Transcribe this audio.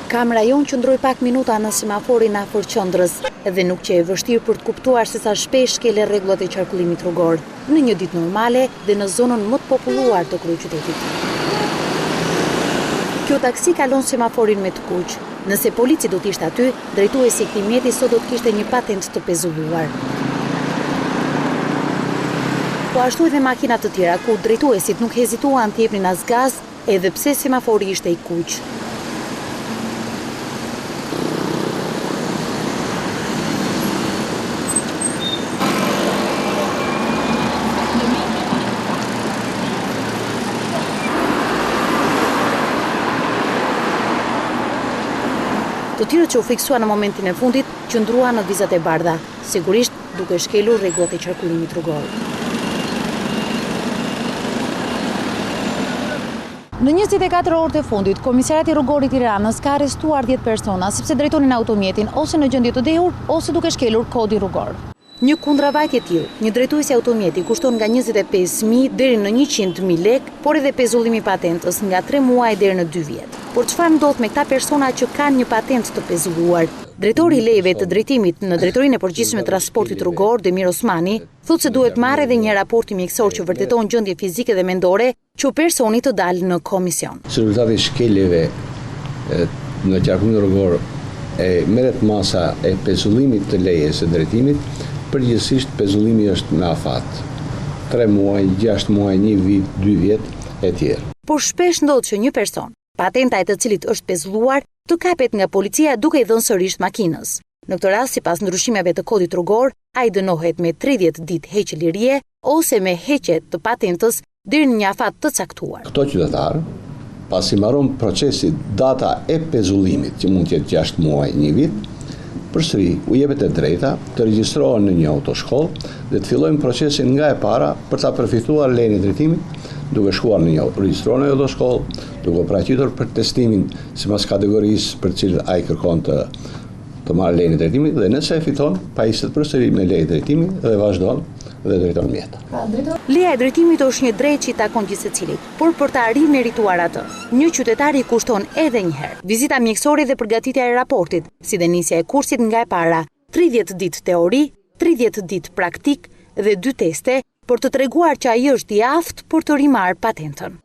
Kamera jonë qëndroi pak minuta në semaforin afër qendrës dhe nuk që e vështirë për të kuptuar se sa shpesh skele rregullat e qarkullimit rrugor në një ditë normale dhe në zonën më të populluar të kryeqytetit. Kjo taksi kalon semaforin me të kuq. Nëse polici do të ishte aty, drejtuesi i këtij mjeti sot do të kishte një patent të pezulluar. Po ashtu edhe makinat të tjera ku drejtuesit nuk hezituan të jepnin as gaz, edhe pse semafori ishte i kuq. Të tjerët që u fiksua në momentin e fundit qëndruan në vizat e bardha, sigurisht duke shkelur rregullat e qarkullimit rrugor. Në 24 orët e fundit, Komisariati Rrugor i Tiranës ka arrestuar 10 persona sepse drejtonin automjetin ose në gjendje të dehur ose duke shkelur kodin rrugor. Një kundravajtje tillë, një drejtuesi automjeti kushton nga 25.000 deri në 100.000 lekë, por edhe pezullimi i patentës nga 3 muaj deri në 2 vjet. Por çfarë ndodh me këta persona që kanë një patentë të pezulluar? Drejtori i lejeve të drejtimit në Drejtorinë e Përgjithshme të Transportit Rrugor, Demir Osmani, thotë se duhet marrë edhe një raport mjekësor që vërteton gjendje fizike dhe mendore që personi të dalë në komision. Rezultati i shkeljeve në qarkullimin rrugor merret masa e pezullimit të lejes së drejtimit, përgjithsisht pezullimi është me afat. 3 muaj, 6 muaj, 1 vit, 2 vjet e tjerë. Por shpesh ndodh që një person, patenta e të cilit është pezulluar, të kapet nga policia duke i dhënë sërish makinës. Në këtë rast, sipas ndryshimeve të kodit rrugor, ai dënohet me 30 ditë heqje lirie ose me heqje të patentës deri në një afat të caktuar. Këto qytetarë, pasi mbaron procesi data e pezullimit, që mund të jetë 6 muaj, 1 vit, përsëri u jepet e drejta të regjistrohen në një autoshkollë dhe të fillojnë procesin nga e para për ta përfituar lejen e drejtimit, duke shkuar në një regjistron në autoshkollë, duke paraqitur për testimin sipas kategorisë për të cilën ai kërkon të marrë lejen e drejtimit dhe nëse e fiton, pajishet përsëri me lejen e drejtimit dhe vazhdon dhe drejton mjet. Leja e drejtimit është një drejtë që i takon gjithsecilit, por për ta rimerituar atë, një qytetar i kushton edhe një herë vizita mjekësore dhe përgatitja e raportit, si dhe nisja e kursit nga e para, 30 ditë teori, 30 ditë praktik dhe 2 teste për të treguar që ai është i aftë për të rimarrë patentën.